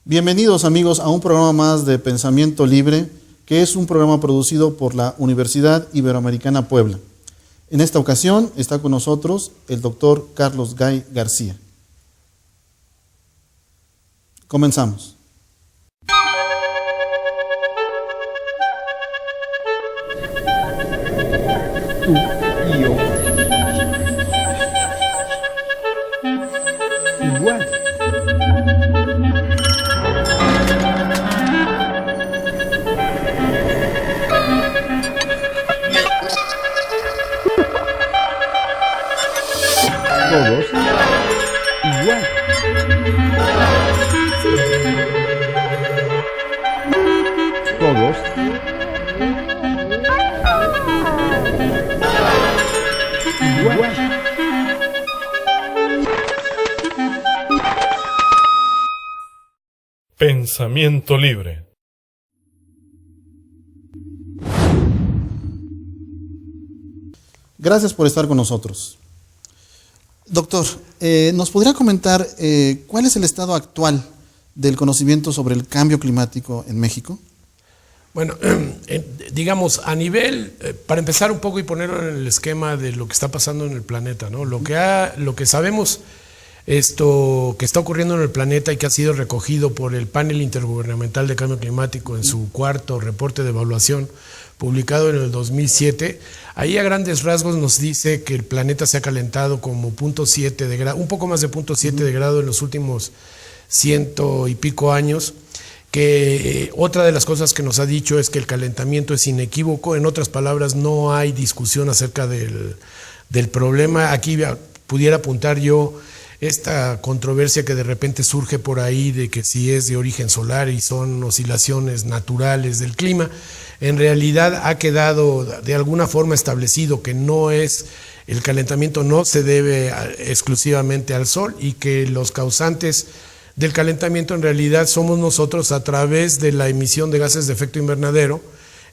Bienvenidos amigos a un programa más de Pensamiento Libre, que es un programa producido por la Universidad Iberoamericana Puebla. En esta ocasión está con nosotros el doctor Carlos Gay García. Comenzamos. Tú y yo. Igual. Todos igual. Todos igual. Pensamiento libre. Gracias por estar con nosotros. Doctor, ¿nos podría comentar cuál es el estado actual del conocimiento sobre el cambio climático en México? Bueno, digamos, a nivel, para empezar un poco y ponerlo en el esquema de lo que está pasando en el planeta, ¿no? Lo que sabemos, esto que está ocurriendo en el planeta y que ha sido recogido por el Panel Intergubernamental de Cambio Climático en su cuarto reporte de evaluación publicado en el 2007, ahí a grandes rasgos nos dice que el planeta se ha calentado como 0.7 de grado, un poco más de 0.7 de grado en los últimos 100 y pico años, que otra de las cosas que nos ha dicho es que el calentamiento es inequívoco. En otras palabras, no hay discusión acerca del problema. Aquí pudiera apuntar yo esta controversia que de repente surge por ahí de que si es de origen solar y son oscilaciones naturales del clima. En realidad ha quedado de alguna forma establecido que no es, el calentamiento no se debe exclusivamente al sol y que los causantes del calentamiento en realidad somos nosotros a través de la emisión de gases de efecto invernadero,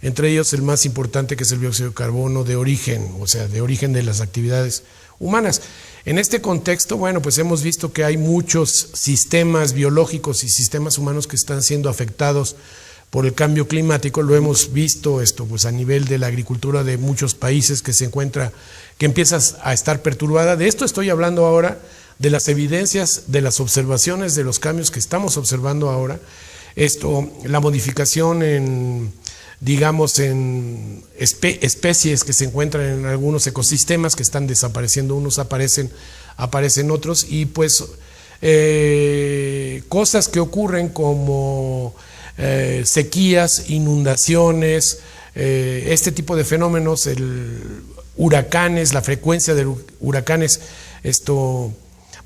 entre ellos el más importante, que es el dióxido de carbono de origen, o sea, de origen de las actividades humanas. En este contexto, bueno, pues hemos visto que hay muchos sistemas biológicos y sistemas humanos que están siendo afectados por el cambio climático. Lo hemos visto pues a nivel de la agricultura de muchos países que empieza a estar perturbada. De esto estoy hablando ahora, de las evidencias, de las observaciones, de los cambios que estamos observando ahora. La modificación en especies que se encuentran en algunos ecosistemas que están desapareciendo, unos aparecen otros, y pues cosas que ocurren como sequías, inundaciones, este tipo de fenómenos, huracanes, la frecuencia de huracanes,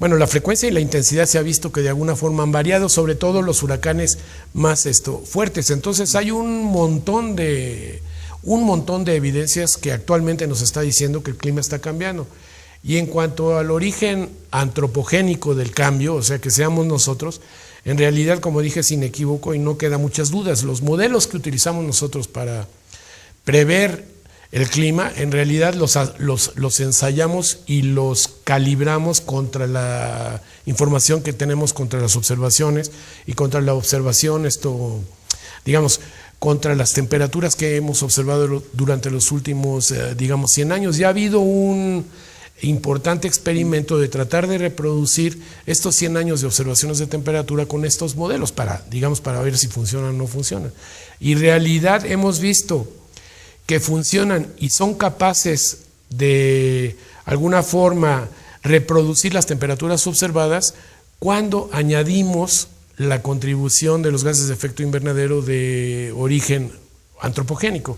bueno, la frecuencia y la intensidad se ha visto que de alguna forma han variado, sobre todo los huracanes más fuertes. Entonces hay un montón de evidencias que actualmente nos está diciendo que el clima está cambiando. Y en cuanto al origen antropogénico del cambio, o sea, que seamos nosotros, en realidad, como dije, es inequívoco y no queda muchas dudas. Los modelos que utilizamos nosotros para prever el clima, en realidad los ensayamos y los calibramos contra la información que tenemos, contra las observaciones y contra la observación, contra las temperaturas que hemos observado durante los últimos, 100 años. Ya ha habido un importante experimento de tratar de reproducir estos 100 años de observaciones de temperatura con estos modelos para ver si funcionan o no funcionan. Y en realidad hemos visto que funcionan y son capaces de alguna forma reproducir las temperaturas observadas cuando añadimos la contribución de los gases de efecto invernadero de origen antropogénico.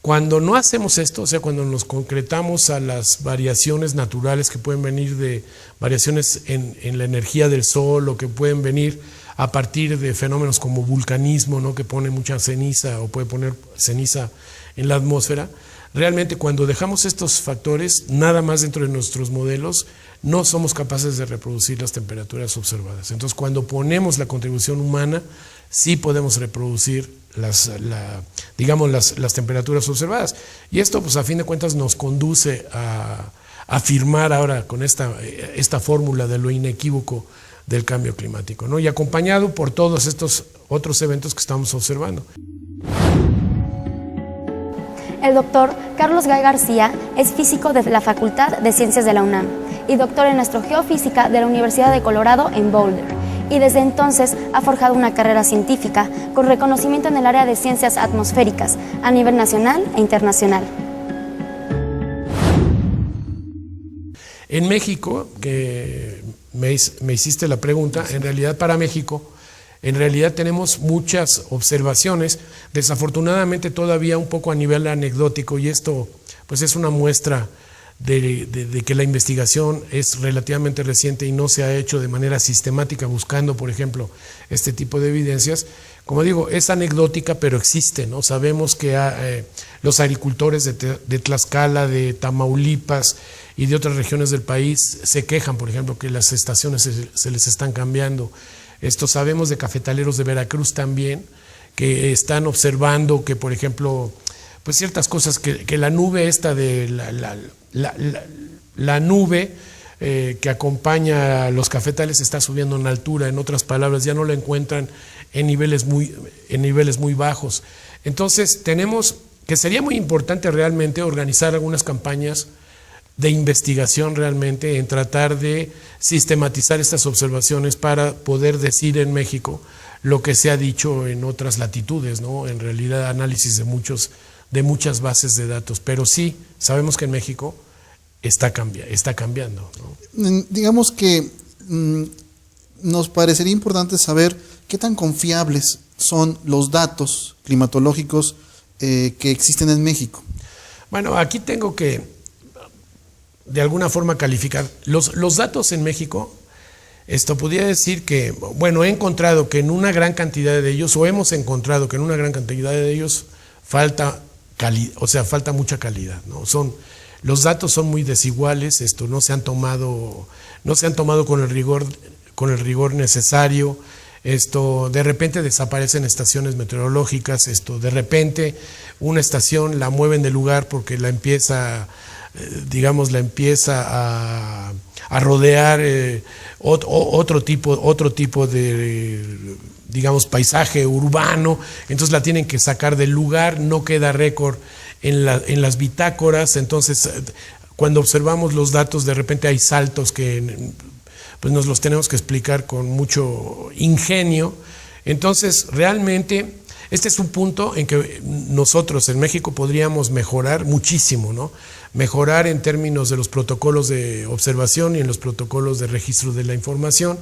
Cuando no hacemos esto, o sea, cuando nos concretamos a las variaciones naturales que pueden venir de variaciones en la energía del sol, o que pueden venir a partir de fenómenos como vulcanismo, ¿no?, que pone mucha ceniza o puede poner ceniza en la atmósfera, realmente cuando dejamos estos factores nada más dentro de nuestros modelos, no somos capaces de reproducir las temperaturas observadas. Entonces, cuando ponemos la contribución humana, sí podemos reproducir las temperaturas observadas. Y esto, pues a fin de cuentas, nos conduce a afirmar ahora con esta fórmula de lo inequívoco del cambio climático, ¿no? Y acompañado por todos estos otros eventos que estamos observando. El doctor Carlos Gay García es físico de la Facultad de Ciencias de la UNAM y doctor en astrogeofísica de la Universidad de Colorado en Boulder. Y desde entonces ha forjado una carrera científica con reconocimiento en el área de ciencias atmosféricas a nivel nacional e internacional. En México, que me hiciste la pregunta, en realidad para México, en realidad tenemos muchas observaciones, desafortunadamente todavía un poco a nivel anecdótico, y esto pues es una muestra de que la investigación es relativamente reciente y no se ha hecho de manera sistemática buscando, por ejemplo, este tipo de evidencias. Como digo, es anecdótica, pero existe, ¿no? Sabemos que los agricultores de Tlaxcala, de Tamaulipas y de otras regiones del país se quejan, por ejemplo, que las estaciones se les están cambiando. Sabemos de cafetaleros de Veracruz también, que están observando que, por ejemplo, pues ciertas cosas, que la nube esta de la nube que acompaña a los cafetales está subiendo en altura, en otras palabras, ya no la encuentran en niveles muy bajos. Entonces, tenemos que sería muy importante realmente organizar algunas campañas de investigación realmente en tratar de sistematizar estas observaciones para poder decir en México lo que se ha dicho en otras latitudes, ¿no? En realidad análisis de muchas bases de datos, pero sí sabemos que en México está cambiando, ¿no? Digamos que nos parecería importante saber qué tan confiables son los datos climatológicos que existen en México. Bueno, aquí tengo que de alguna forma calificar los datos en México. Podría decir que, bueno, he encontrado que en una gran cantidad de ellos, o hemos encontrado que en una gran cantidad de ellos falta mucha calidad, ¿no? Los datos son muy desiguales, no se han tomado con el rigor necesario. De repente desaparecen estaciones meteorológicas, de repente una estación la mueven de lugar porque la empieza a rodear otro tipo de, digamos, paisaje urbano, entonces la tienen que sacar del lugar, no queda récord en las bitácoras. Entonces cuando observamos los datos de repente hay saltos que pues nos los tenemos que explicar con mucho ingenio. Entonces realmente este es un punto en que nosotros en México podríamos mejorar muchísimo, ¿no? Mejorar en términos de los protocolos de observación y en los protocolos de registro de la información,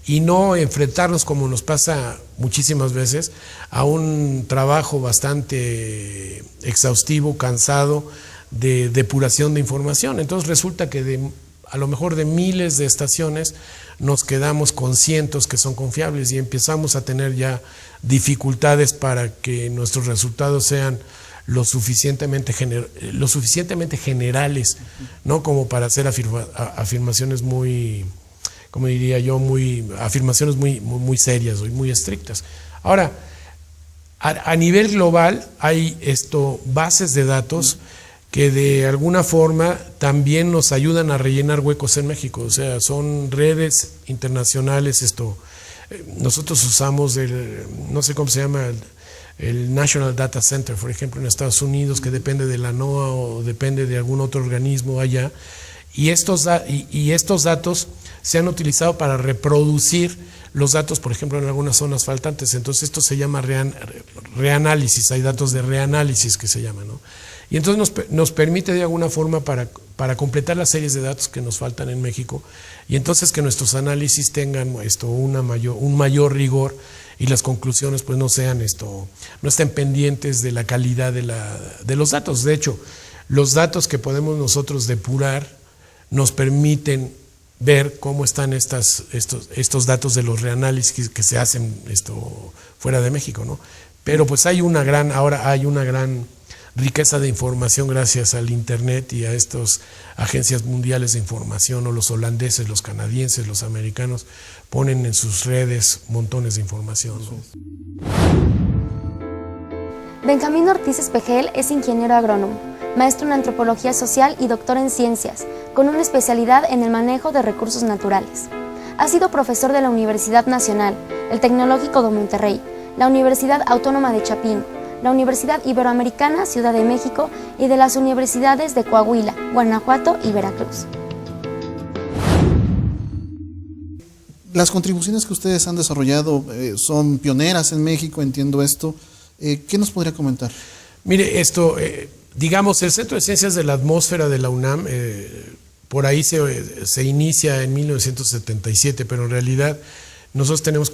y no enfrentarnos, como nos pasa muchísimas veces, a un trabajo bastante exhaustivo, cansado, de depuración de información. Entonces resulta que a lo mejor de miles de estaciones nos quedamos con cientos que son confiables y empezamos a tener ya dificultades para que nuestros resultados sean lo suficientemente generales, ¿no? Como para hacer afirmaciones muy, como diría yo, afirmaciones muy serias y muy estrictas. Ahora, a nivel global hay bases de datos que de alguna forma también nos ayudan a rellenar huecos en México. O sea, son redes internacionales. Nosotros usamos no sé cómo se llama, el National Data Center, por ejemplo, en Estados Unidos, que depende de la NOAA o depende de algún otro organismo allá. Y estos datos se han utilizado para reproducir los datos, por ejemplo, en algunas zonas faltantes. Entonces esto se llama reanálisis, hay datos de reanálisis que se llaman, ¿no? Y entonces nos permite de alguna forma para completar las series de datos que nos faltan en México, y entonces que nuestros análisis tengan un mayor rigor y las conclusiones pues no estén pendientes de la calidad de los datos. De hecho, los datos que podemos nosotros depurar nos permiten ver cómo están estos datos de los reanálisis que se hacen fuera de México, ¿no? Pero pues ahora hay una gran riqueza de información gracias al internet y a estas agencias mundiales de información, o los holandeses, los canadienses, los americanos ponen en sus redes montones de información, ¿no? Benjamín Ortiz Espejel es ingeniero agrónomo, maestro en antropología social y doctor en ciencias, con una especialidad en el manejo de recursos naturales. Ha sido profesor de la Universidad Nacional, el Tecnológico de Monterrey, la Universidad Autónoma de Chapingo, la Universidad Iberoamericana Ciudad de México y de las universidades de Coahuila, Guanajuato y Veracruz. Las contribuciones que ustedes han desarrollado son pioneras en México, entiendo esto. ¿Qué nos podría comentar? Mire, digamos, el Centro de Ciencias de la Atmósfera de la UNAM, por ahí se inicia en 1977, pero en realidad nosotros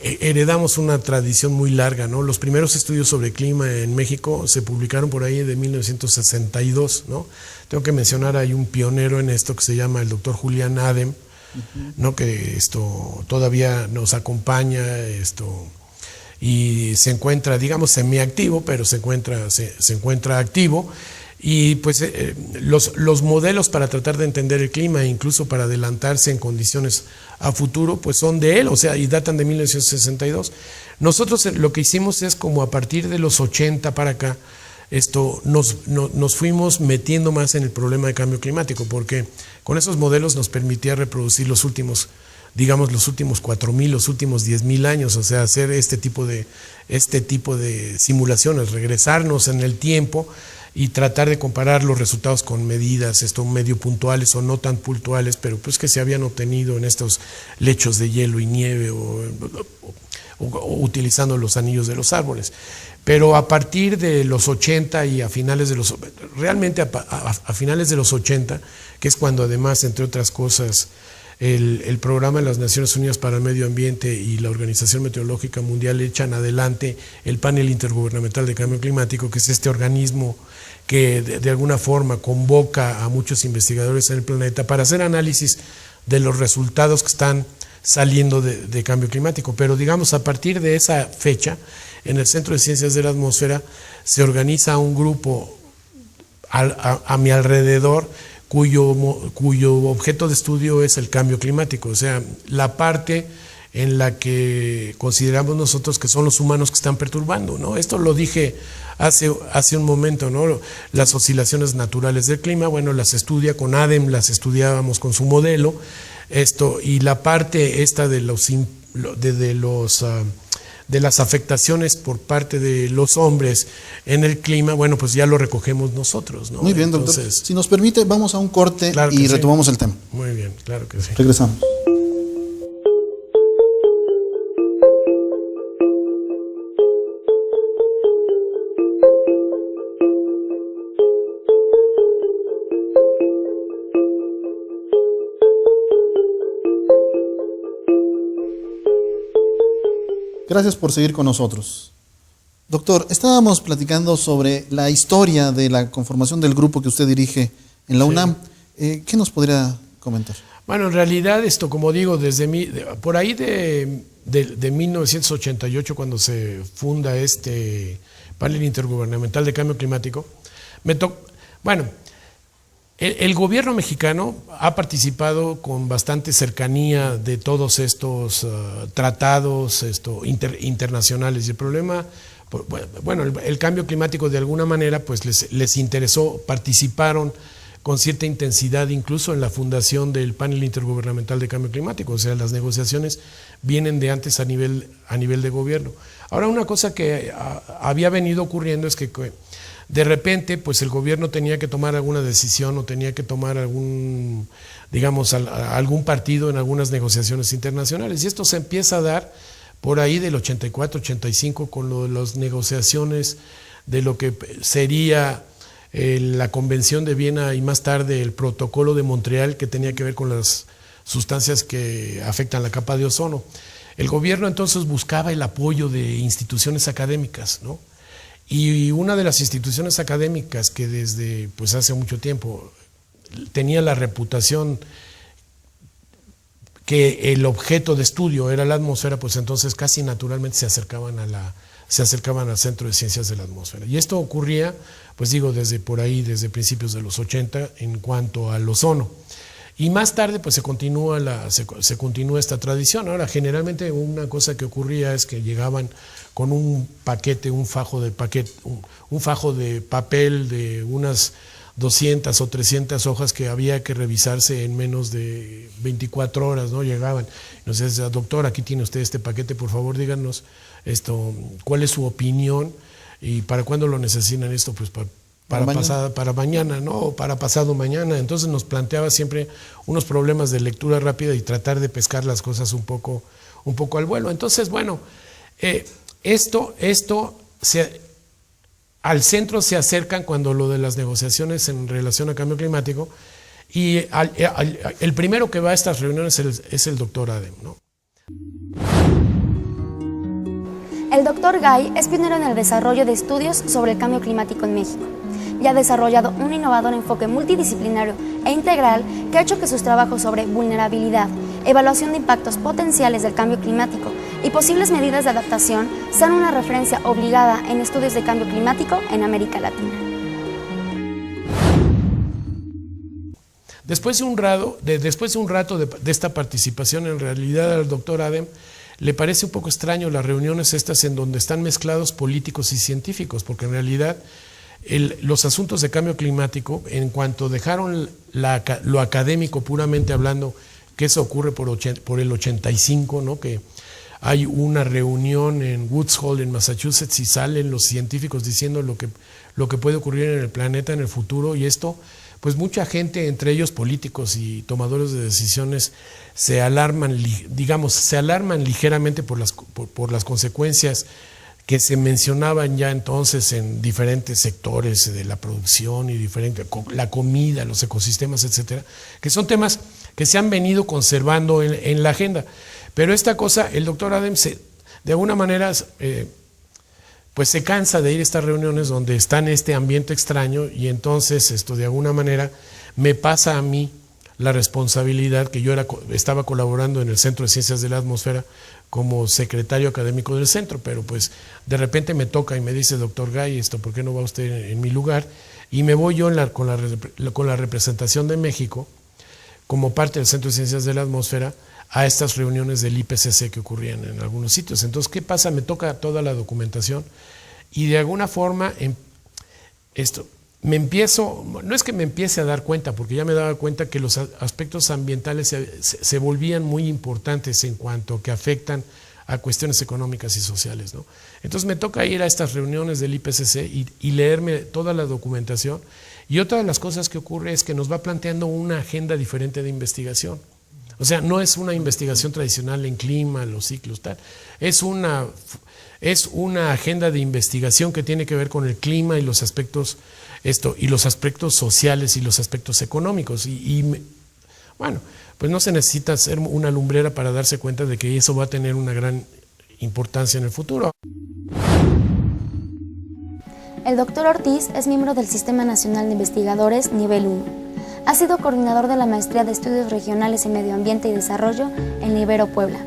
heredamos una tradición muy larga, ¿no? Los primeros estudios sobre clima en México se publicaron por ahí de 1962, ¿no? Tengo que mencionar, hay un pionero en esto que se llama el doctor Julián Adem, ¿no? Que todavía nos acompaña, y se encuentra, digamos, semiactivo, pero se encuentra activo. Y pues los modelos para tratar de entender el clima, incluso para adelantarse en condiciones a futuro, pues son de él, o sea, y datan de 1962. Nosotros lo que hicimos es, como a partir de los 80 para acá, nos fuimos metiendo más en el problema de cambio climático, porque con esos modelos nos permitía reproducir los últimos 4.000, los últimos 10.000 años, o sea, hacer este tipo de simulaciones, regresarnos en el tiempo y tratar de comparar los resultados con medidas medio puntuales o no tan puntuales, pero pues que se habían obtenido en estos lechos de hielo y nieve o utilizando los anillos de los árboles. Pero a partir de los 80 y a finales de los 80, que es cuando además, entre otras cosas, el Programa de las Naciones Unidas para el Medio Ambiente y la Organización Meteorológica Mundial echan adelante el Panel Intergubernamental de Cambio Climático, que es este organismo que de alguna forma convoca a muchos investigadores en el planeta para hacer análisis de los resultados que están saliendo de cambio climático. Pero digamos, a partir de esa fecha, en el Centro de Ciencias de la Atmósfera se organiza un grupo a mi alrededor cuyo objeto de estudio es el cambio climático, o sea, la parte en la que consideramos nosotros que son los humanos que están perturbando, ¿no? Esto lo dije hace un momento, ¿no? Las oscilaciones naturales del clima, bueno, las estudia con ADEM, las estudiábamos con su modelo, y la parte esta de las afectaciones por parte de los hombres en el clima, bueno, pues ya lo recogemos nosotros, ¿no? Muy bien, doctor. Entonces, si nos permite, vamos a un corte claro y sí. retomamos el tema. Muy bien, claro que sí. Regresamos. Gracias por seguir con nosotros. Doctor, estábamos platicando sobre la historia de la conformación del grupo que usted dirige en la UNAM. ¿Qué nos podría comentar? Bueno, en realidad como digo, por ahí de 1988, cuando se funda este Panel Intergubernamental de Cambio Climático, el gobierno mexicano ha participado con bastante cercanía de todos estos tratados internacionales, y el problema, bueno, el cambio climático de alguna manera pues les interesó, participaron con cierta intensidad incluso en la fundación del Panel Intergubernamental de Cambio Climático, o sea, las negociaciones vienen de antes a nivel de gobierno. Ahora, una cosa que había venido ocurriendo es que de repente, pues el gobierno tenía que tomar alguna decisión o tenía que tomar algún partido en algunas negociaciones internacionales. Y esto se empieza a dar por ahí del 84, 85 con las negociaciones de lo que sería la Convención de Viena y más tarde el Protocolo de Montreal, que tenía que ver con las sustancias que afectan la capa de ozono. El gobierno entonces buscaba el apoyo de instituciones académicas, ¿no? Y una de las instituciones académicas que desde pues hace mucho tiempo tenía la reputación que el objeto de estudio era la atmósfera, pues entonces casi naturalmente se acercaban al Centro de Ciencias de la Atmósfera. Y esto ocurría, pues digo, desde principios de los 80 en cuanto al ozono. Y más tarde pues se continúa esta tradición. Ahora, generalmente una cosa que ocurría es que llegaban con un fajo de papel de unas 200 o 300 hojas que había que revisarse en menos de 24 horas, ¿no? Llegaban. Nos decía, doctor, aquí tiene usted este paquete, por favor, díganos cuál es su opinión y para cuándo lo necesitan esto, pues para mañana, ¿no? O para pasado mañana. Entonces nos planteaba siempre unos problemas de lectura rápida y tratar de pescar las cosas un poco al vuelo. Entonces, bueno, al centro se acercan cuando lo de las negociaciones en relación a cambio climático, y el primero que va a estas reuniones es el doctor Adem, ¿no? El doctor Gay es pionero en el desarrollo de estudios sobre el cambio climático en México y ha desarrollado un innovador enfoque multidisciplinario e integral que ha hecho que sus trabajos sobre vulnerabilidad, evaluación de impactos potenciales del cambio climático y posibles medidas de adaptación sean una referencia obligada en estudios de cambio climático en América Latina. Después de un rato de esta participación, en realidad al doctor Adem le parece un poco extraño las reuniones estas en donde están mezclados políticos y científicos, porque en realidad los asuntos de cambio climático, en cuanto dejaron lo académico puramente hablando, que eso ocurre por el 85, ¿no? Que hay una reunión en Woods Hole en Massachusetts y salen los científicos diciendo lo que puede ocurrir en el planeta en el futuro, y esto, pues mucha gente, entre ellos políticos y tomadores de decisiones, se alarman ligeramente por las consecuencias que se mencionaban ya entonces en diferentes sectores de la producción y la comida, los ecosistemas, etcétera, que son temas que se han venido conservando en la agenda. Pero esta cosa, el doctor Adem de alguna manera pues se cansa de ir a estas reuniones donde está en este ambiente extraño, y entonces de alguna manera me pasa a mí la responsabilidad, que yo estaba colaborando en el Centro de Ciencias de la Atmósfera como secretario académico del centro, pero pues de repente me toca y me dice, doctor Gay, ¿por qué no va usted en mi lugar? Y me voy yo con la representación de México como parte del Centro de Ciencias de la Atmósfera a estas reuniones del IPCC que ocurrían en algunos sitios. Entonces, ¿qué pasa? Me toca toda la documentación y de alguna forma no es que me empiece a dar cuenta, porque ya me daba cuenta que los aspectos ambientales se volvían muy importantes en cuanto que afectan a cuestiones económicas y sociales, ¿no? Entonces me toca ir a estas reuniones del IPCC y leerme toda la documentación, y otra de las cosas que ocurre es que nos va planteando una agenda diferente de investigación. O sea, no es una investigación tradicional en clima, los ciclos, tal. Es una agenda de investigación que tiene que ver con el clima y los aspectos sociales y los aspectos económicos. Bueno, pues no se necesita ser una lumbrera para darse cuenta de que eso va a tener una gran importancia en el futuro. El doctor Ortiz es miembro del Sistema Nacional de Investigadores Nivel 1. Ha sido coordinador de la Maestría de Estudios Regionales en Medio Ambiente y Desarrollo en la Ibero Puebla,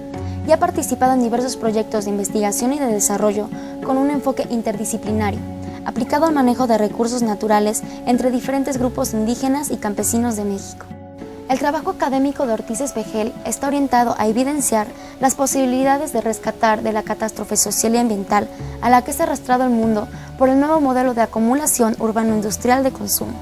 y ha participado en diversos proyectos de investigación y de desarrollo con un enfoque interdisciplinario, aplicado al manejo de recursos naturales entre diferentes grupos indígenas y campesinos de México. El trabajo académico de Ortiz Espejel está orientado a evidenciar las posibilidades de rescatar de la catástrofe social y ambiental a la que se ha arrastrado el mundo por el nuevo modelo de acumulación urbano-industrial de consumo.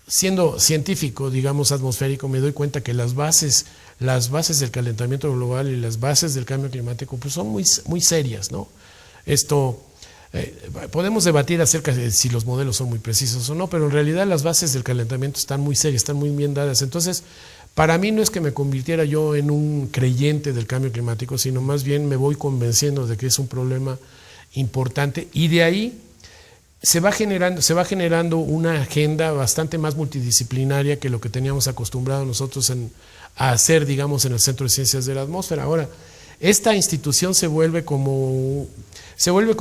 Siendo científico, digamos atmosférico, me doy cuenta que las bases del calentamiento global y las bases del cambio climático pues son muy serias, ¿no? Podemos debatir acerca de si los modelos son muy precisos o no, pero en realidad las bases del calentamiento están muy serias, están muy bien dadas. Entonces, para mí no es que me convirtiera yo en un creyente del cambio climático, sino más bien me voy convenciendo de que es un problema importante, y de ahí se va generando una agenda bastante más multidisciplinaria que lo que teníamos acostumbrado nosotros a hacer, digamos, en el Centro de Ciencias de la Atmósfera. Ahora, esta institución se vuelve como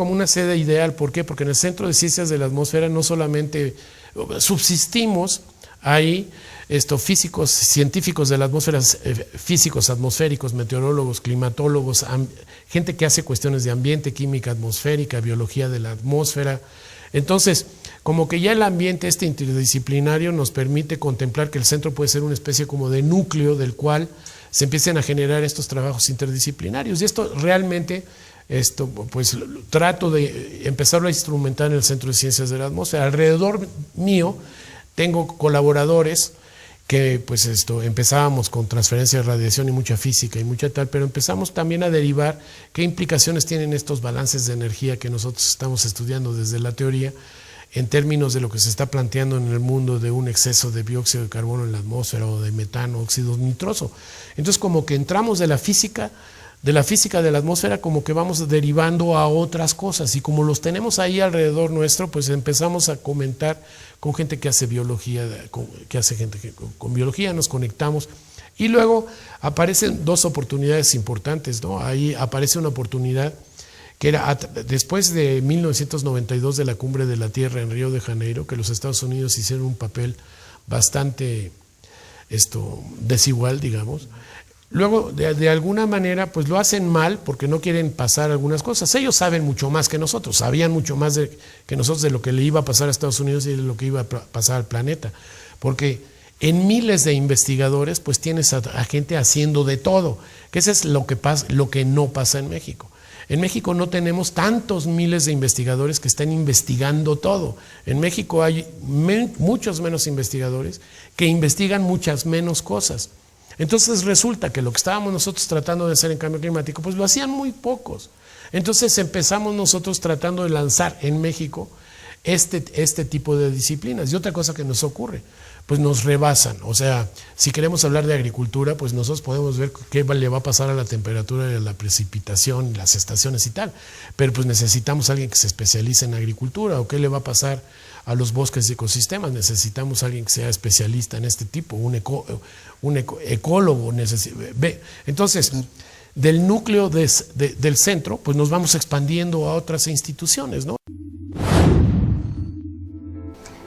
una sede ideal. ¿Por qué? Porque en el Centro de Ciencias de la Atmósfera no solamente subsistimos ahí físicos, científicos de la atmósfera, físicos atmosféricos, meteorólogos, climatólogos, gente que hace cuestiones de ambiente, química atmosférica, biología de la atmósfera. Entonces, como que ya el ambiente interdisciplinario nos permite contemplar que el centro puede ser una especie como de núcleo del cual se empiecen a generar estos trabajos interdisciplinarios. Y esto realmente pues trato de empezarlo a instrumentar en el Centro de Ciencias de la Atmósfera. Alrededor mío tengo colaboradores que pues empezábamos con transferencia de radiación y mucha física y mucha tal, pero empezamos también a derivar qué implicaciones tienen estos balances de energía que nosotros estamos estudiando desde la teoría en términos de lo que se está planteando en el mundo de un exceso de dióxido de carbono en la atmósfera o de metano, óxido nitroso. Entonces como que entramos de la física de la atmósfera, como que vamos derivando a otras cosas, y como los tenemos ahí alrededor nuestro, pues empezamos a comentar con gente que hace biología, con biología nos conectamos, y luego aparecen dos oportunidades importantes, ¿no? Ahí aparece una oportunidad que era después de 1992 de la Cumbre de la Tierra en Río de Janeiro, que los Estados Unidos hicieron un papel bastante desigual, digamos. Luego, de alguna manera, pues lo hacen mal porque no quieren pasar algunas cosas. Ellos saben mucho más que nosotros, sabían mucho más que nosotros de lo que le iba a pasar a Estados Unidos y de lo que iba a pasar al planeta. Porque en miles de investigadores, pues tienes a gente haciendo de todo, que eso es lo que no pasa en México. En México no tenemos tantos miles de investigadores que están investigando todo. En México hay muchos menos investigadores que investigan muchas menos cosas. Entonces resulta que lo que estábamos nosotros tratando de hacer en cambio climático, pues lo hacían muy pocos. Entonces empezamos nosotros tratando de lanzar en México este tipo de disciplinas. Y otra cosa que nos ocurre, pues nos rebasan. O sea, si queremos hablar de agricultura, pues nosotros podemos ver qué le va a pasar a la temperatura y a la precipitación, las estaciones y tal. Pero pues necesitamos a alguien que se especialice en agricultura, o qué le va a pasar a los bosques y ecosistemas. Necesitamos a alguien que sea especialista en este tipo, un ecólogo. Entonces, del núcleo del centro, pues nos vamos expandiendo a otras instituciones, ¿no?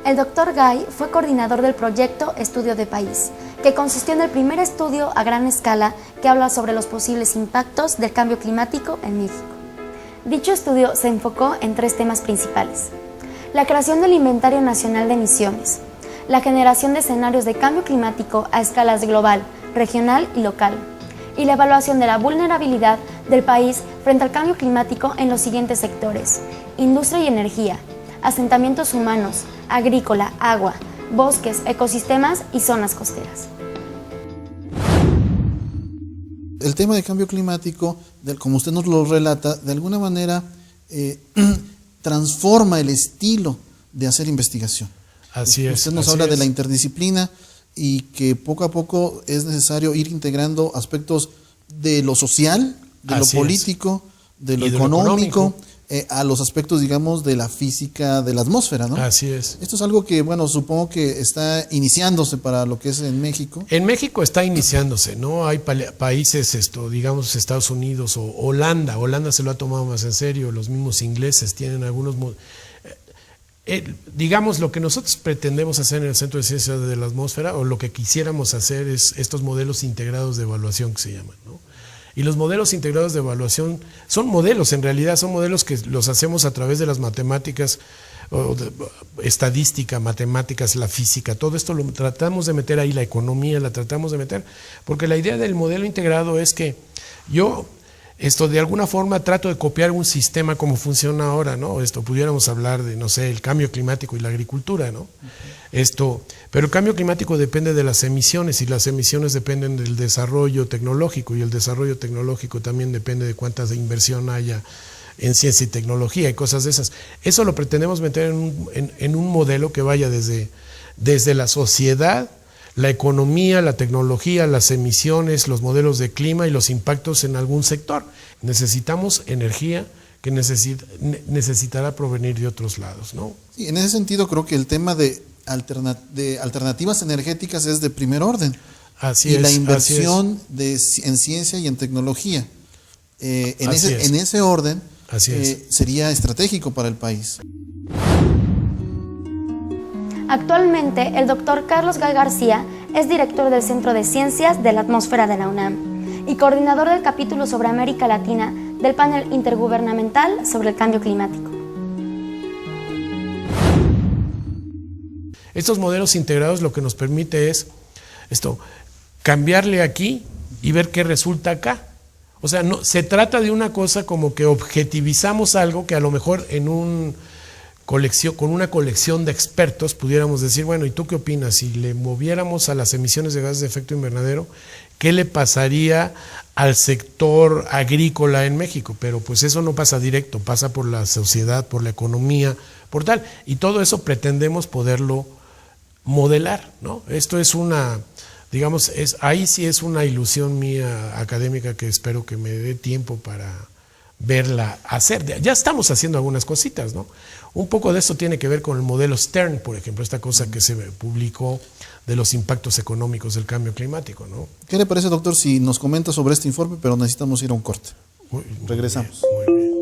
El Dr. Gay fue coordinador del proyecto Estudio de País, que consistió en el primer estudio a gran escala que habla sobre los posibles impactos del cambio climático en México. Dicho estudio se enfocó en 3 temas principales: la creación del Inventario Nacional de Emisiones, la generación de escenarios de cambio climático a escalas global, regional y local, y la evaluación de la vulnerabilidad del país frente al cambio climático en los siguientes sectores: industria y energía, asentamientos humanos, agrícola, agua, bosques, ecosistemas y zonas costeras. El tema de cambio climático, como usted nos lo relata, de alguna manera transforma el estilo de hacer investigación. Así es. Usted nos habla de la interdisciplina y que poco a poco es necesario ir integrando aspectos de lo social, de lo político, de lo económico, a los aspectos, digamos, de la física de la atmósfera, ¿no? Así es. Esto es algo que, bueno, supongo que está iniciándose para lo que es en México. En México está iniciándose, ¿no? Hay países, digamos, Estados Unidos o Holanda. Holanda se lo ha tomado más en serio. Los mismos ingleses tienen algunos... digamos, lo que nosotros pretendemos hacer en el Centro de Ciencias de la Atmósfera, o lo que quisiéramos hacer, es estos modelos integrados de evaluación que se llaman, ¿no? Y los modelos integrados de evaluación son modelos, en realidad son modelos que los hacemos a través de las matemáticas, estadística, matemáticas, la física, todo esto lo tratamos de meter ahí, la economía la tratamos de meter, porque la idea del modelo integrado es que yo de alguna forma trato de copiar un sistema como funciona ahora, ¿no? Pudiéramos hablar de, no sé, el cambio climático y la agricultura, ¿no? Pero el cambio climático depende de las emisiones, y las emisiones dependen del desarrollo tecnológico, y el desarrollo tecnológico también depende de cuánta inversión haya en ciencia y tecnología y cosas de esas. Eso lo pretendemos meter en un modelo que vaya desde la sociedad, la economía, la tecnología, las emisiones, los modelos de clima y los impactos en algún sector. Necesitamos energía que necesitará provenir de otros lados, ¿no? Sí, en ese sentido creo que el tema de alternativas energéticas es de primer orden. Así es. La inversión en ciencia y en tecnología, en ese orden, sería estratégico para el país. Actualmente, el Dr. Carlos Gay García es director del Centro de Ciencias de la Atmósfera de la UNAM y coordinador del capítulo sobre América Latina del panel intergubernamental sobre el cambio climático. Estos modelos integrados lo que nos permite es cambiarle aquí y ver qué resulta acá. O sea, no, se trata de una cosa como que objetivizamos algo que a lo mejor en un con una colección de expertos pudiéramos decir, bueno, ¿y tú qué opinas? Si le moviéramos a las emisiones de gases de efecto invernadero, ¿qué le pasaría al sector agrícola en México? Pero pues eso no pasa directo, pasa por la sociedad, por la economía, por tal. Y todo eso pretendemos poderlo modelar, ¿no? Esto es una, digamos, ahí sí es una ilusión mía académica que espero que me dé tiempo para verla hacer. Ya estamos haciendo algunas cositas, ¿no? Un poco de esto tiene que ver con el modelo Stern, por ejemplo, esta cosa que se publicó de los impactos económicos del cambio climático, ¿no? ¿Qué le parece, doctor, si nos comenta sobre este informe, pero necesitamos ir a un corte? Regresamos. Muy bien.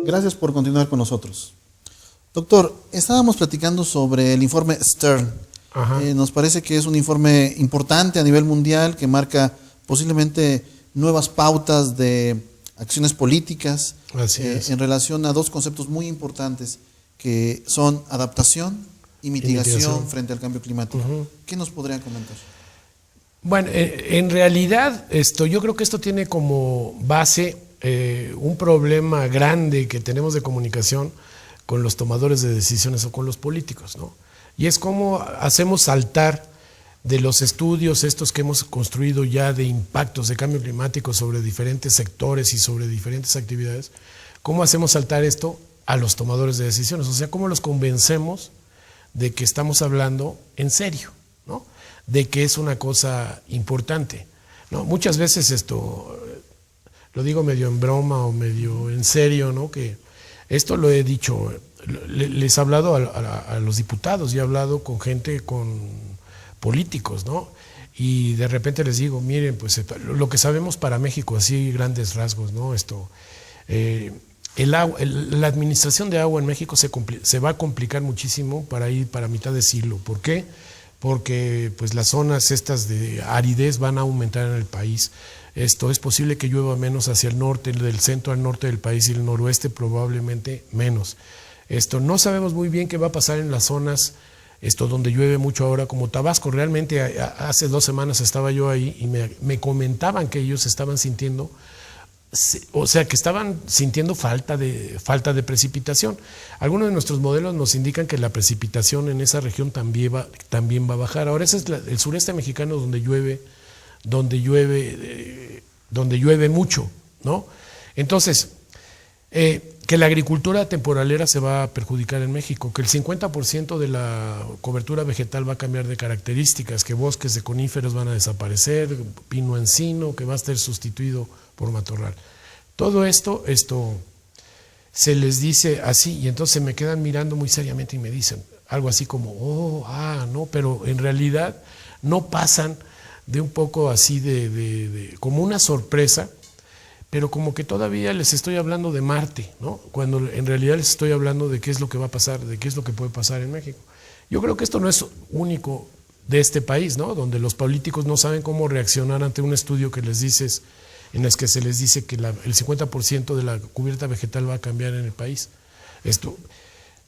Gracias por continuar con nosotros. Doctor, estábamos platicando sobre el informe Stern. Nos parece que es un informe importante a nivel mundial que marca posiblemente nuevas pautas de acciones políticas en relación a dos conceptos muy importantes que son adaptación y mitigación frente al cambio climático. ¿Qué nos podría comentar? Bueno, en realidad yo creo que esto tiene como base un problema grande que tenemos de comunicación con los tomadores de decisiones o con los políticos, ¿no? Y es cómo hacemos saltar de los estudios estos que hemos construido ya de impactos de cambio climático sobre diferentes sectores y sobre diferentes actividades, cómo hacemos saltar esto a los tomadores de decisiones, o sea, cómo los convencemos de que estamos hablando en serio, ¿no? De que es una cosa importante, ¿no? Muchas veces lo digo medio en broma o medio en serio, ¿no? Que esto lo he dicho, les he hablado a los diputados y he hablado con gente, con políticos, ¿no? Y de repente les digo, miren, pues lo que sabemos para México, así grandes rasgos, ¿no? La administración de agua en México se va a complicar muchísimo para mitad de siglo. ¿Por qué? Porque pues las zonas estas de aridez van a aumentar en el país. Es posible que llueva menos hacia el norte, del centro al norte del país, y el noroeste probablemente menos. No sabemos muy bien qué va a pasar en las zonas donde llueve mucho ahora, como Tabasco. Realmente hace 2 semanas estaba yo ahí y me comentaban que ellos estaban sintiendo, o sea, que estaban sintiendo falta de precipitación. Algunos de nuestros modelos nos indican que la precipitación en esa región también va a bajar. Ahora ese es el sureste mexicano donde llueve mucho, ¿no? Entonces, que la agricultura temporalera se va a perjudicar en México, que el 50% de la cobertura vegetal va a cambiar de características, que bosques de coníferos van a desaparecer, pino encino, que va a ser sustituido por matorral. Todo esto se les dice así, y entonces me quedan mirando muy seriamente y me dicen algo así como, no, pero en realidad no pasan de un poco así como una sorpresa, pero como que todavía les estoy hablando de Marte, ¿no? Cuando en realidad les estoy hablando de qué es lo que va a pasar, de qué es lo que puede pasar en México. Yo creo que esto no es único de este país, ¿no? Donde los políticos no saben cómo reaccionar ante un estudio en el que se les dice que el 50% de la cubierta vegetal va a cambiar en el país. Esto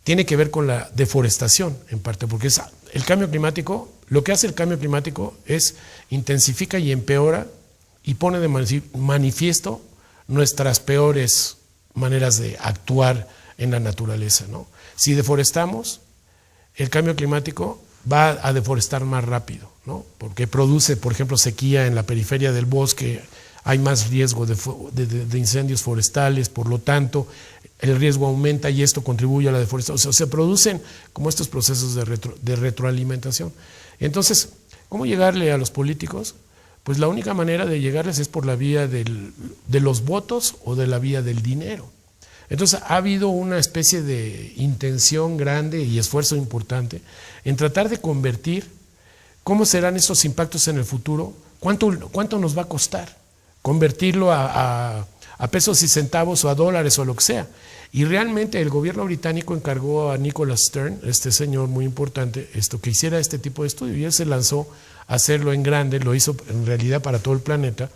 tiene que ver con la deforestación, en parte, porque el cambio climático, lo que hace el cambio climático es intensifica y empeora y pone de manifiesto nuestras peores maneras de actuar en la naturaleza, ¿no? Si deforestamos, el cambio climático va a deforestar más rápido, ¿no? Porque produce, por ejemplo, sequía en la periferia del bosque, hay más riesgo de incendios forestales, por lo tanto, el riesgo aumenta y esto contribuye a la deforestación. O sea, se producen como estos procesos de retroalimentación. Entonces, ¿cómo llegarle a los políticos? Pues la única manera de llegarles es por la vía de los votos o de la vía del dinero. Entonces ha habido una especie de intención grande y esfuerzo importante en tratar de convertir cómo serán estos impactos en el futuro, cuánto nos va a costar convertirlo a pesos y centavos o a dólares o a lo que sea. Y realmente el gobierno británico encargó a Nicholas Stern, este señor muy importante, que hiciera este tipo de estudio, y él se lanzó a hacerlo en grande, lo hizo en realidad para todo el planeta,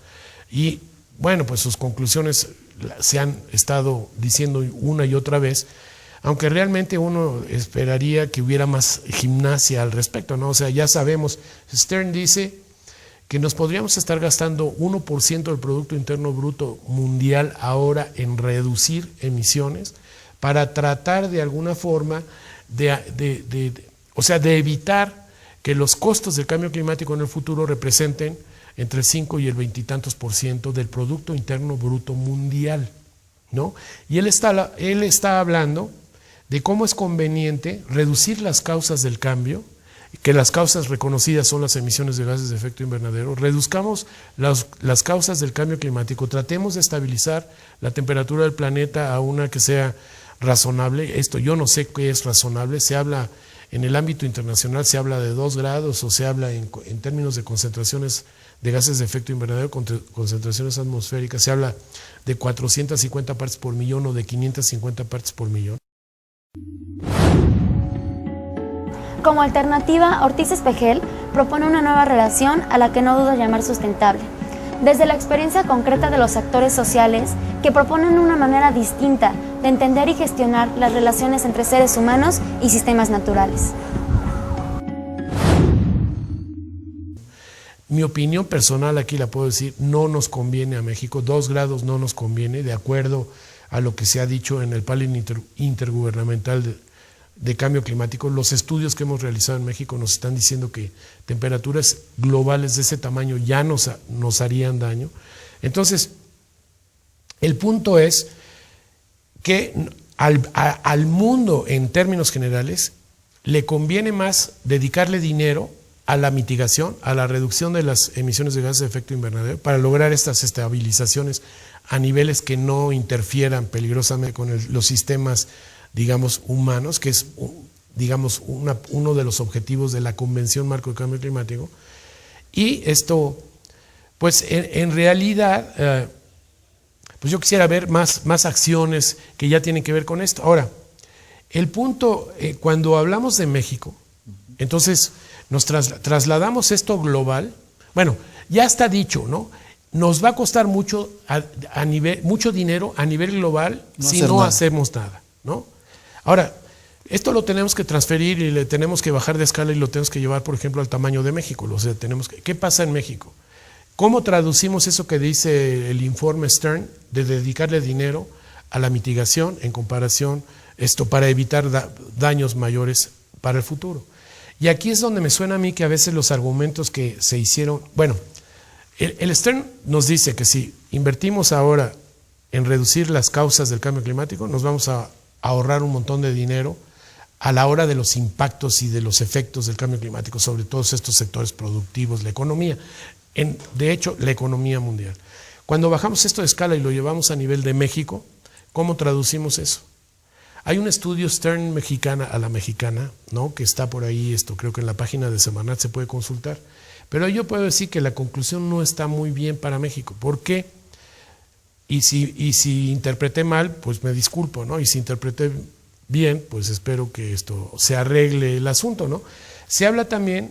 y bueno, pues sus conclusiones se han estado diciendo una y otra vez, aunque realmente uno esperaría que hubiera más gimnasia al respecto, ¿no? O sea, ya sabemos, Stern dice que nos podríamos estar gastando 1% del Producto Interno Bruto mundial ahora en reducir emisiones para tratar de alguna forma de evitar que los costos del cambio climático en el futuro representen entre el 5 y el 20 y tantos % del Producto Interno Bruto mundial, ¿no? Y él está hablando de cómo es conveniente reducir las causas del cambio, que las causas reconocidas son las emisiones de gases de efecto invernadero, reduzcamos las causas del cambio climático, tratemos de estabilizar la temperatura del planeta a una que sea razonable. Esto yo no sé qué es razonable, se habla en el ámbito internacional, se habla de 2 grados o se habla en términos de concentraciones de gases de efecto invernadero, concentraciones atmosféricas, se habla de 450 partes por millón o de 550 partes por millón. Como alternativa, Ortiz Espejel propone una nueva relación a la que no duda llamar sustentable, desde la experiencia concreta de los actores sociales que proponen una manera distinta de entender y gestionar las relaciones entre seres humanos y sistemas naturales. Mi opinión personal aquí la puedo decir, no nos conviene a México, 2 grados no nos conviene, de acuerdo a lo que se ha dicho en el panel intergubernamental de cambio climático. Los estudios que hemos realizado en México nos están diciendo que temperaturas globales de ese tamaño ya nos harían daño. Entonces, el punto es que al mundo en términos generales le conviene más dedicarle dinero a la mitigación, a la reducción de las emisiones de gases de efecto invernadero para lograr estas estabilizaciones a niveles que no interfieran peligrosamente con los sistemas, digamos, humanos, que es, digamos, uno de los objetivos de la Convención Marco de Cambio Climático. Y esto, pues en realidad, pues yo quisiera ver más acciones que ya tienen que ver con esto. Ahora, el punto, cuando hablamos de México, entonces nos trasladamos esto global. Bueno, ya está dicho, ¿no? Nos va a costar mucho dinero a nivel global si no hacemos nada, ¿no? Ahora, esto lo tenemos que transferir y le tenemos que bajar de escala y lo tenemos que llevar, por ejemplo, al tamaño de México. O sea, ¿qué pasa en México? ¿Cómo traducimos eso que dice el informe Stern de dedicarle dinero a la mitigación en comparación para evitar daños mayores para el futuro? Y aquí es donde me suena a mí que a veces los argumentos que se hicieron, bueno, el Stern nos dice que si invertimos ahora en reducir las causas del cambio climático, nos vamos a ahorrar un montón de dinero a la hora de los impactos y de los efectos del cambio climático sobre todos estos sectores productivos, la economía, de hecho la economía mundial. Cuando bajamos esto de escala y lo llevamos a nivel de México, ¿cómo traducimos eso? Hay un estudio Stern mexicana a la mexicana, ¿no? Que está por ahí, creo que en la página de Semanat se puede consultar, pero yo puedo decir que la conclusión no está muy bien para México. ¿Por qué? Y si interpreté mal, pues me disculpo, ¿no? Y si interpreté bien, pues espero que esto se arregle el asunto, ¿no? Se habla también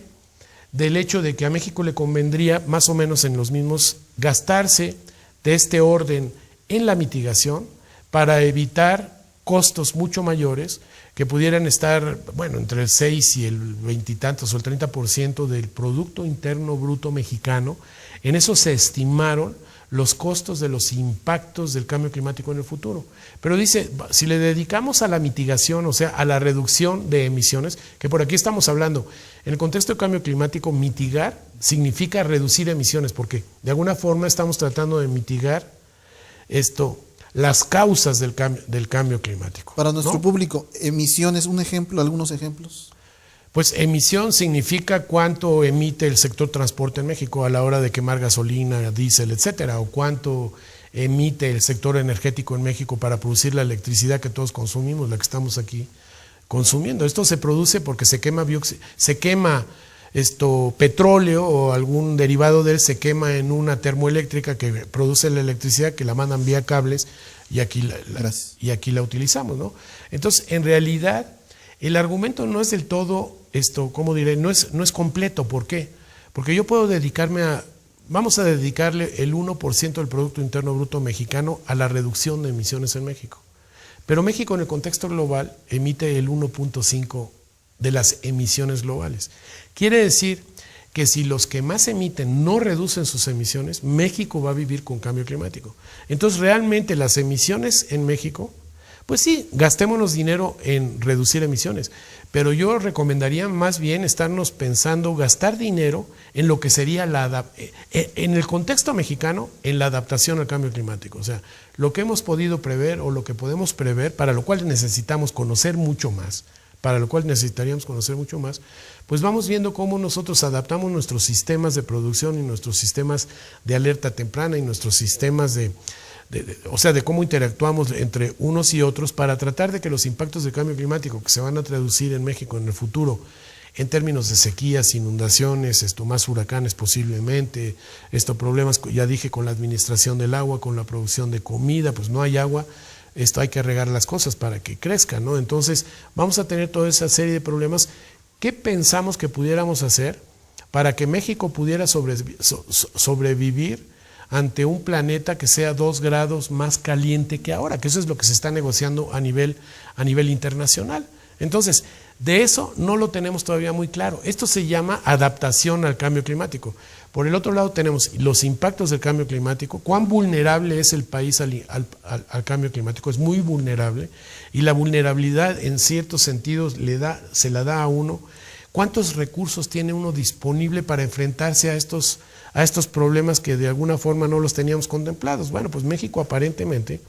del hecho de que a México le convendría más o menos en los mismos gastarse de este orden en la mitigación para evitar costos mucho mayores que pudieran estar, bueno, entre el 6 y el 20 y tantos o el 30% del Producto Interno Bruto mexicano. En eso se estimaron los costos de los impactos del cambio climático en el futuro. Pero dice, si le dedicamos a la mitigación, o sea, a la reducción de emisiones, que por aquí estamos hablando, en el contexto del cambio climático, mitigar significa reducir emisiones, porque de alguna forma estamos tratando de mitigar las causas del cambio climático. Para nuestro ¿no? público, emisiones, un ejemplo, algunos ejemplos. Pues emisión significa cuánto emite el sector transporte en México a la hora de quemar gasolina, diésel, etcétera, o cuánto emite el sector energético en México para producir la electricidad que todos consumimos, la que estamos aquí consumiendo. Esto se produce porque se quema petróleo o algún derivado de él, se quema en una termoeléctrica que produce la electricidad, que la mandan vía cables y aquí la utilizamos, ¿no? Entonces, en realidad, el argumento no es del todo, ¿cómo diré? No es completo. ¿Por qué? Porque yo puedo dedicarme a vamos a dedicarle el 1% del Producto Interno Bruto mexicano a la reducción de emisiones en México. Pero México en el contexto global emite el 1.5% de las emisiones globales. Quiere decir que si los que más emiten no reducen sus emisiones, México va a vivir con cambio climático. Entonces realmente las emisiones en México, pues sí, gastémonos dinero en reducir emisiones, pero yo recomendaría más bien estarnos pensando, gastar dinero en lo que sería en el contexto mexicano, en la adaptación al cambio climático. O sea, lo que hemos podido prever o lo que podemos prever, para lo cual necesitamos conocer mucho más, pues vamos viendo cómo nosotros adaptamos nuestros sistemas de producción y nuestros sistemas de alerta temprana y nuestros sistemas de cómo interactuamos entre unos y otros para tratar de que los impactos del cambio climático que se van a traducir en México en el futuro, en términos de sequías, inundaciones, más huracanes posiblemente, problemas, ya dije, con la administración del agua, con la producción de comida, pues no hay agua, hay que regar las cosas para que crezcan, ¿no? Entonces vamos a tener toda esa serie de problemas. ¿Qué pensamos que pudiéramos hacer para que México pudiera sobrevivir ante un planeta que sea 2 grados más caliente que ahora? Que eso es lo que se está negociando a nivel internacional. Entonces, de eso no lo tenemos todavía muy claro. Esto se llama adaptación al cambio climático. Por el otro lado tenemos los impactos del cambio climático, cuán vulnerable es el país al cambio climático, es muy vulnerable, y la vulnerabilidad en ciertos sentidos se la da a uno. ¿Cuántos recursos tiene uno disponible para enfrentarse a estos problemas que de alguna forma no los teníamos contemplados? Bueno, pues México aparentemente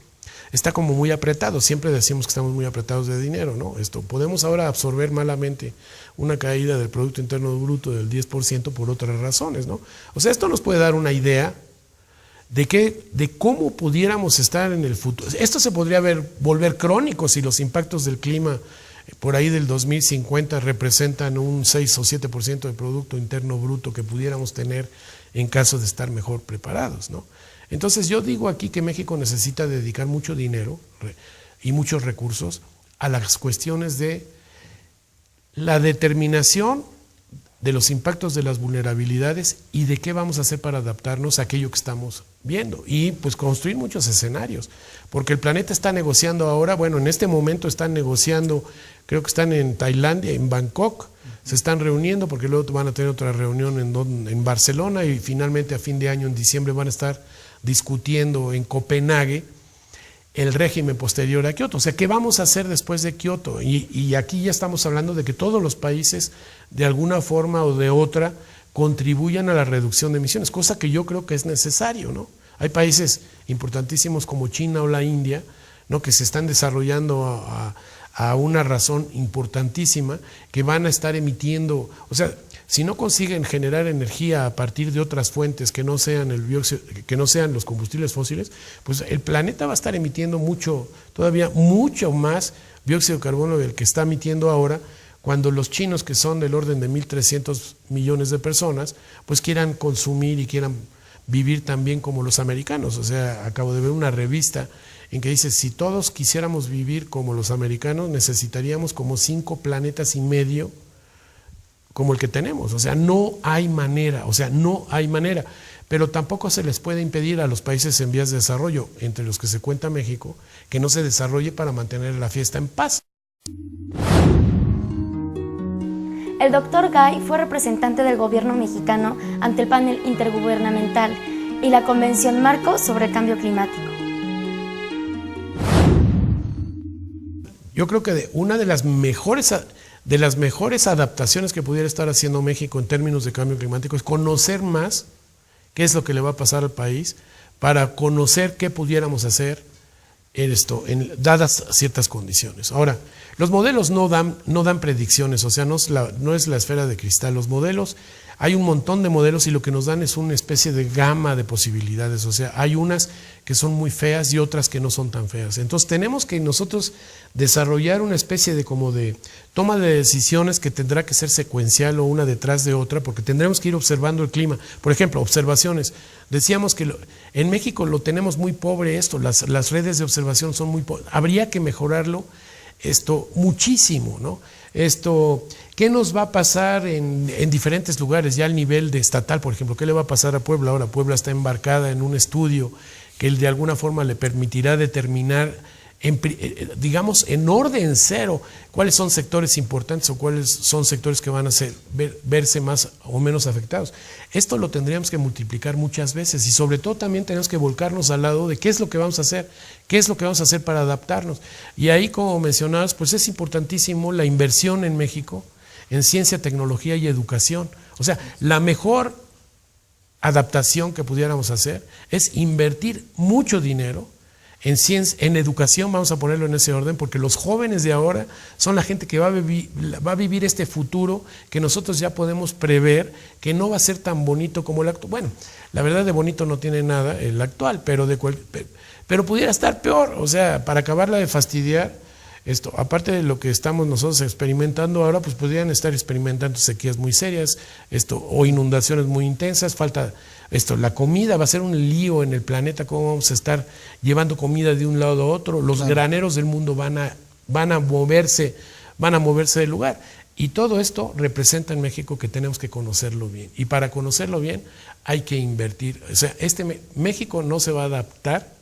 está como muy apretado. Siempre decimos que estamos muy apretados de dinero, ¿no? Podemos ahora absorber malamente una caída del Producto Interno Bruto del 10% por otras razones, ¿no? O sea, esto nos puede dar una idea de cómo pudiéramos estar en el futuro. Esto se podría volver crónico si los impactos del clima por ahí del 2050 representan un 6 o 7% del Producto Interno Bruto que pudiéramos tener en caso de estar mejor preparados, ¿no? Entonces yo digo aquí que México necesita dedicar mucho dinero y muchos recursos a las cuestiones de la determinación de los impactos de las vulnerabilidades y de qué vamos a hacer para adaptarnos a aquello que estamos viendo, y pues construir muchos escenarios, porque el planeta está negociando ahora, bueno, en este momento están negociando, creo que están en Tailandia, en Bangkok, se están reuniendo porque luego van a tener otra reunión en Barcelona, y finalmente a fin de año, en diciembre, van a estar discutiendo en Copenhague el régimen posterior a Kioto. O sea, ¿qué vamos a hacer después de Kioto? Y aquí ya estamos hablando de que todos los países, de alguna forma o de otra, contribuyan a la reducción de emisiones, cosa que yo creo que es necesario, ¿no? Hay países importantísimos como China o la India, ¿no?, que se están desarrollando a una razón importantísima, que van a estar emitiendo, o sea, si no consiguen generar energía a partir de otras fuentes que no sean los combustibles fósiles, pues el planeta va a estar emitiendo todavía mucho más dióxido de carbono del que está emitiendo ahora, cuando los chinos, que son del orden de 1.300 millones de personas, pues quieran consumir y quieran vivir también como los americanos. O sea, acabo de ver una revista en que dice, si todos quisiéramos vivir como los americanos, necesitaríamos como 5 planetas y medio como el que tenemos. O sea, no hay manera, pero tampoco se les puede impedir a los países en vías de desarrollo, entre los que se cuenta México, que no se desarrolle para mantener la fiesta en paz. El Dr. Gay fue representante del gobierno mexicano ante el panel intergubernamental y la Convención Marco sobre Cambio Climático. Yo creo que una de las mejores adaptaciones que pudiera estar haciendo México en términos de cambio climático es conocer más qué es lo que le va a pasar al país, para conocer qué pudiéramos hacer dadas ciertas condiciones. Ahora, los modelos no dan predicciones, o sea, no es la esfera de cristal. Los modelos, hay un montón de modelos y lo que nos dan es una especie de gama de posibilidades. O sea, hay unas que son muy feas y otras que no son tan feas. Entonces tenemos que nosotros desarrollar una especie de toma de decisiones que tendrá que ser secuencial o una detrás de otra, porque tendremos que ir observando el clima. Por ejemplo, observaciones. Decíamos que en México lo tenemos muy pobre las redes de observación son muy pobres. Habría que mejorarlo muchísimo, ¿no? ¿Qué nos va a pasar en diferentes lugares, ya al nivel de estatal, por ejemplo? ¿Qué le va a pasar a Puebla? Ahora Puebla está embarcada en un estudio que de alguna forma le permitirá determinar, digamos, en orden cero, cuáles son sectores importantes o cuáles son sectores que van a verse más o menos afectados. Esto lo tendríamos que multiplicar muchas veces y sobre todo también tenemos que volcarnos al lado de qué es lo que vamos a hacer, qué es lo que vamos a hacer para adaptarnos. Y ahí, como mencionabas, pues es importantísimo la inversión en México en ciencia, tecnología y educación. O sea, la mejor adaptación que pudiéramos hacer es invertir mucho dinero en ciencia, en educación, vamos a ponerlo en ese orden, porque los jóvenes de ahora son la gente que va a vivir este futuro que nosotros ya podemos prever que no va a ser tan bonito como el actual. Bueno, la verdad de bonito no tiene nada el actual, pero pudiera estar peor. O sea, para acabarla de fastidiar, aparte de lo que estamos nosotros experimentando ahora, pues podrían estar experimentando sequías muy serias, o inundaciones muy intensas, falta la comida, va a ser un lío en el planeta, cómo vamos a estar llevando comida de un lado a otro, los graneros del mundo van a moverse del lugar. Y todo esto representa en México que tenemos que conocerlo bien. Y para conocerlo bien hay que invertir. O sea, México no se va a adaptar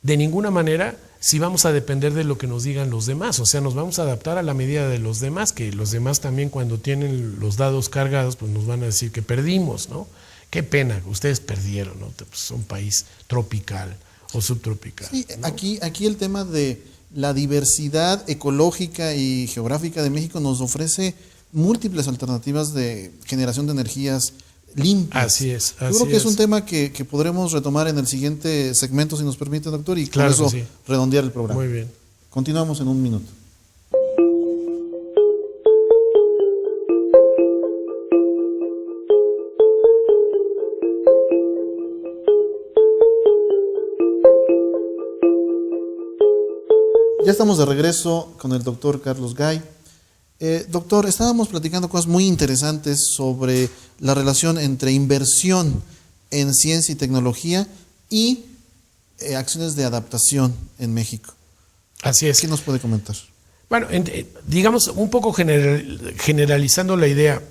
de ninguna manera si vamos a depender de lo que nos digan los demás. O sea, nos vamos a adaptar a la medida de los demás, que los demás también cuando tienen los dados cargados, pues nos van a decir que perdimos, ¿no? Qué pena, ustedes perdieron, ¿no? Pues son un país tropical o subtropical. Sí, ¿no? Aquí el tema de la diversidad ecológica y geográfica de México nos ofrece múltiples alternativas de generación de energías limpias. Así es. Yo creo que es un tema que podremos retomar en el siguiente segmento, si nos permite, doctor, y claro con eso sí. redondear el programa. Muy bien. Continuamos en un minuto. Ya estamos de regreso con el doctor Carlos Gay. Doctor, estábamos platicando cosas muy interesantes sobre la relación entre inversión en ciencia y tecnología y acciones de adaptación en México. Así es. ¿Qué nos puede comentar? Bueno, digamos, un poco generalizando la idea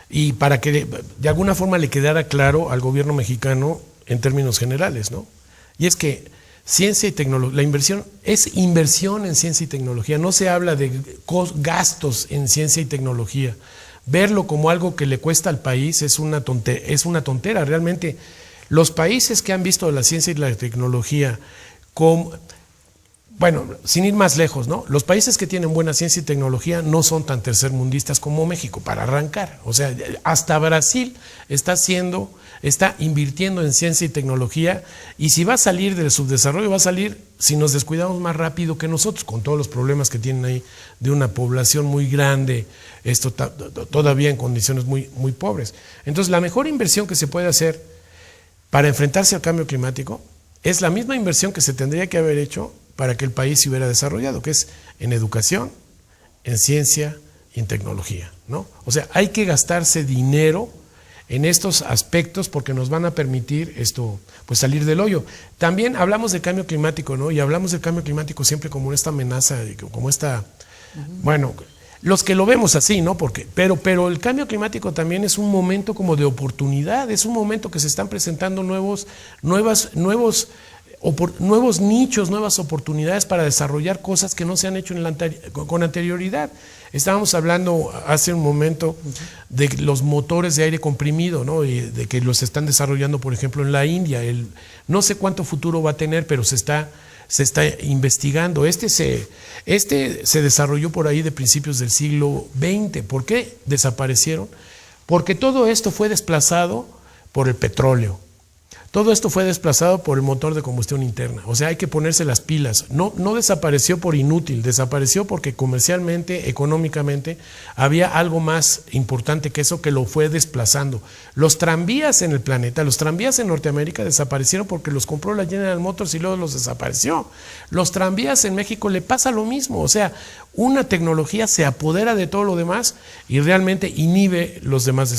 y para que de alguna forma le quedara claro al gobierno mexicano en términos generales, ¿no? Y es que ciencia y tecnología, la inversión es inversión en ciencia y tecnología, no se habla de gastos en ciencia y tecnología. Verlo como algo que le cuesta al país es una tontera. Realmente, los países que han visto la ciencia y la tecnología como, bueno, sin ir más lejos, ¿no? Los países que tienen buena ciencia y tecnología no son tan tercermundistas como México, para arrancar. O sea, hasta Brasil está invirtiendo en ciencia y tecnología, y si va a salir del subdesarrollo, va a salir, si nos descuidamos, más rápido que nosotros, con todos los problemas que tienen ahí de una población muy grande, todavía en condiciones muy, muy pobres. Entonces, la mejor inversión que se puede hacer para enfrentarse al cambio climático es la misma inversión que se tendría que haber hecho para que el país se hubiera desarrollado, que es en educación, en ciencia y en tecnología, ¿no? O sea, hay que gastarse dinero en estos aspectos porque nos van a permitir pues salir del hoyo. También hablamos de cambio climático, ¿no? Y hablamos del cambio climático siempre como esta amenaza, como esta, bueno, los que lo vemos así, ¿no? Pero el cambio climático también es un momento como de oportunidad, es un momento que se están presentando nuevos nichos, nuevas oportunidades para desarrollar cosas que no se han hecho con anterioridad. Estábamos hablando hace un momento de los motores de aire comprimido, ¿no? Y de que los están desarrollando, por ejemplo, en la India. No sé cuánto futuro va a tener, pero se está investigando. Se desarrolló por ahí de principios del siglo XX. ¿Por qué desaparecieron? Porque todo esto fue desplazado por el petróleo. Todo esto fue desplazado por el motor de combustión interna. O sea, hay que ponerse las pilas. No desapareció por inútil, desapareció porque comercialmente, económicamente, había algo más importante que eso que lo fue desplazando. Los tranvías en el planeta, los tranvías en Norteamérica desaparecieron porque los compró la General Motors y luego los desapareció. Los tranvías en México le pasa lo mismo. O sea, una tecnología se apodera de todo lo demás y realmente inhibe los demás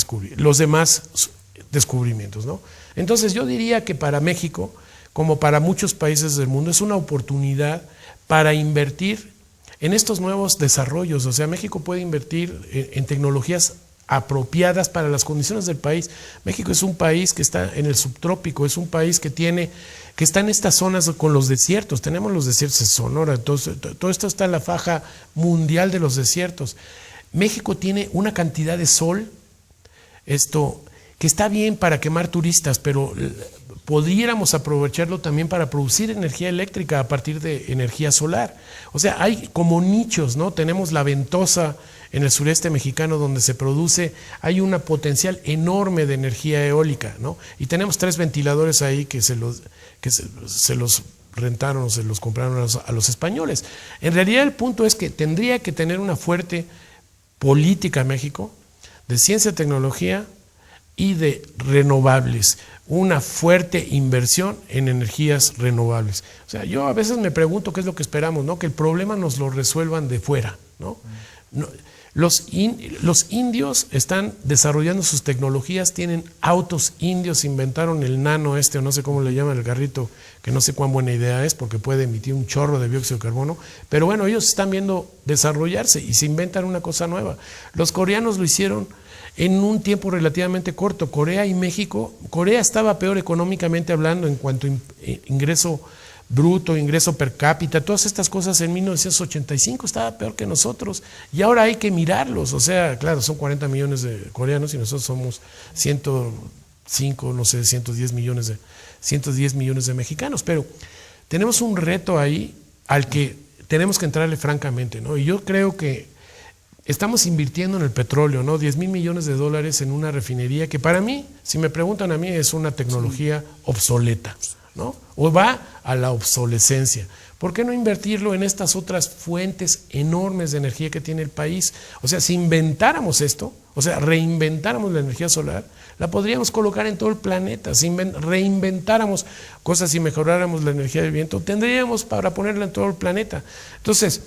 descubrimientos, ¿no? Entonces yo diría que para México, como para muchos países del mundo, es una oportunidad para invertir en estos nuevos desarrollos. O sea, México puede invertir en tecnologías apropiadas para las condiciones del país. México es un país que está en el subtrópico, es un país que está en estas zonas con los desiertos. Tenemos los desiertos de Sonora, entonces, todo esto está en la faja mundial de los desiertos. México tiene una cantidad de sol, que está bien para quemar turistas, pero pudiéramos aprovecharlo también para producir energía eléctrica a partir de energía solar. O sea, hay como nichos, ¿no? Tenemos la Ventosa en el sureste mexicano donde se produce, hay un potencial enorme de energía eólica, ¿no? Y tenemos 3 ventiladores ahí que se los rentaron o se los compraron a los españoles. En realidad el punto es que tendría que tener una fuerte política México de ciencia y tecnología y de renovables, una fuerte inversión en energías renovables. O sea, yo a veces me pregunto qué es lo que esperamos, ¿no? Que el problema nos lo resuelvan de fuera, ¿no? Los indios están desarrollando sus tecnologías, tienen autos indios, inventaron el nano o no sé cómo le llaman, el carrito, que no sé cuán buena idea es porque puede emitir un chorro de dióxido de carbono, pero bueno, ellos están viendo desarrollarse y se inventan una cosa nueva. Los coreanos lo hicieron en un tiempo relativamente corto. Corea y México, Corea estaba peor económicamente hablando en cuanto a ingreso bruto, ingreso per cápita, todas estas cosas en 1985 estaba peor que nosotros y ahora hay que mirarlos. O sea, claro, son 40 millones de coreanos y nosotros somos 105, no sé, 110 millones de mexicanos, pero tenemos un reto ahí al que tenemos que entrarle francamente, ¿no? Y yo creo que estamos invirtiendo en el petróleo, ¿no? 10,000 millones de dólares en una refinería que para mí, si me preguntan a mí, es una tecnología obsoleta, ¿no? O va a la obsolescencia. ¿Por qué no invertirlo en estas otras fuentes enormes de energía que tiene el país? O sea, si inventáramos esto, o sea, reinventáramos la energía solar, la podríamos colocar en todo el planeta. Si reinventáramos cosas y mejoráramos la energía del viento, tendríamos para ponerla en todo el planeta. Entonces,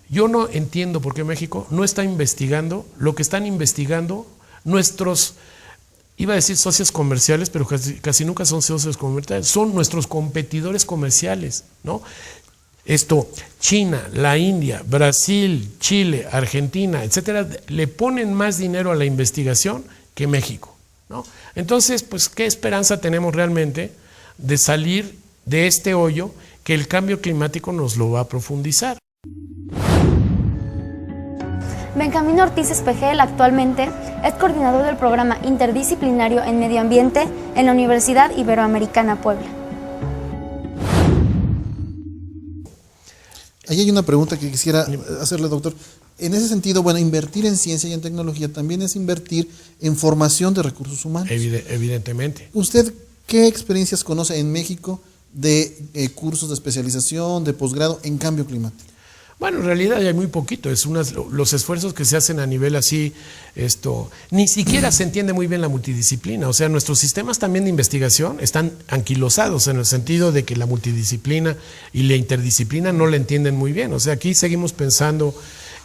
yo no entiendo por qué México no está investigando lo que están investigando nuestros, iba a decir socios comerciales, pero casi nunca son socios comerciales, son nuestros competidores comerciales, ¿no? China, la India, Brasil, Chile, Argentina, etcétera, le ponen más dinero a la investigación que México, ¿no? Entonces, pues, ¿qué esperanza tenemos realmente de salir de este hoyo que el cambio climático nos lo va a profundizar? Benjamín Ortiz Espejel actualmente es coordinador del programa interdisciplinario en medio ambiente en la Universidad Iberoamericana Puebla. Ahí hay una pregunta que quisiera hacerle, doctor. En ese sentido, bueno, invertir en ciencia y en tecnología también es invertir en formación de recursos humanos. Evidentemente. ¿Usted qué experiencias conoce en México de cursos de especialización, de posgrado en cambio climático? Bueno, en realidad hay muy poquito, los esfuerzos que se hacen a nivel así, ni siquiera se entiende muy bien la multidisciplina. O sea, nuestros sistemas también de investigación están anquilosados en el sentido de que la multidisciplina y la interdisciplina no la entienden muy bien. O sea, aquí seguimos pensando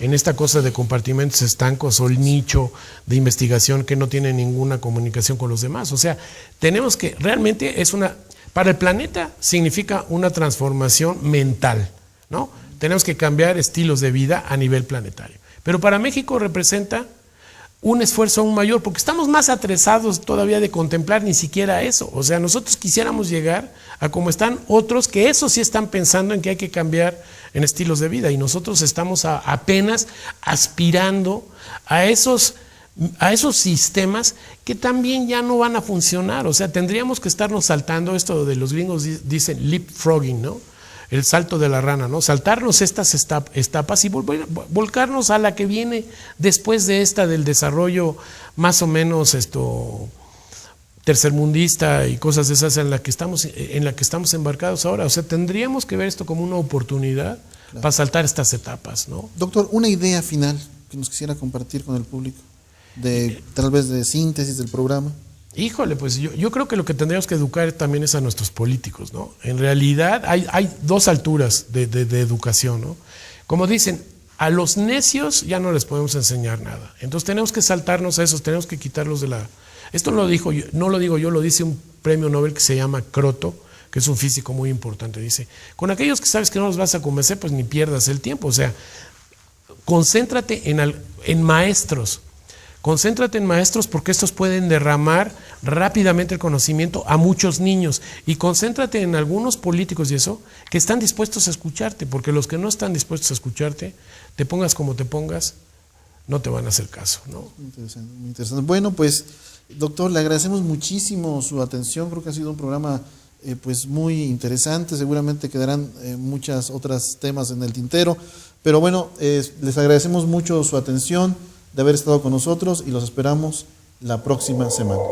en esta cosa de compartimentos estancos o el nicho de investigación que no tiene ninguna comunicación con los demás. O sea, tenemos que, realmente para el planeta significa una transformación mental, ¿no? Tenemos que cambiar estilos de vida a nivel planetario. Pero para México representa un esfuerzo aún mayor, porque estamos más atrasados todavía de contemplar ni siquiera eso. O sea, nosotros quisiéramos llegar a como están otros, que eso sí están pensando en que hay que cambiar en estilos de vida, y nosotros estamos apenas aspirando a esos sistemas que también ya no van a funcionar. O sea, tendríamos que estarnos saltando esto de los gringos dicen leapfrogging, ¿no? El salto de la rana, ¿no? Saltarnos estas etapas y volcarnos a la que viene después de esta del desarrollo más o menos tercermundista y cosas de esas en la que estamos embarcados ahora. O sea, tendríamos que ver esto como una oportunidad para saltar estas etapas, ¿no? Doctor, una idea final que nos quisiera compartir con el público, tal vez de síntesis del programa. Híjole, pues yo creo que lo que tendríamos que educar también es a nuestros políticos, ¿no? En realidad hay dos alturas de educación, ¿no? Como dicen, a los necios ya no les podemos enseñar nada. Entonces tenemos que saltarnos a esos, tenemos que quitarlos de la... Esto no lo digo yo, lo dice un premio Nobel que se llama Croto, que es un físico muy importante. Dice, con aquellos que sabes que no los vas a convencer, pues ni pierdas el tiempo. O sea, concéntrate en maestros. Concéntrate en maestros porque estos pueden derramar rápidamente el conocimiento a muchos niños. Y concéntrate en algunos políticos y eso, que están dispuestos a escucharte, porque los que no están dispuestos a escucharte, te pongas como te pongas, no te van a hacer caso, ¿no? Interesante, muy interesante. Bueno, pues, doctor, le agradecemos muchísimo su atención. Creo que ha sido un programa pues muy interesante. Seguramente quedarán muchos otros temas en el tintero. Pero bueno, les agradecemos mucho su atención, de haber estado con nosotros, y los esperamos la próxima semana.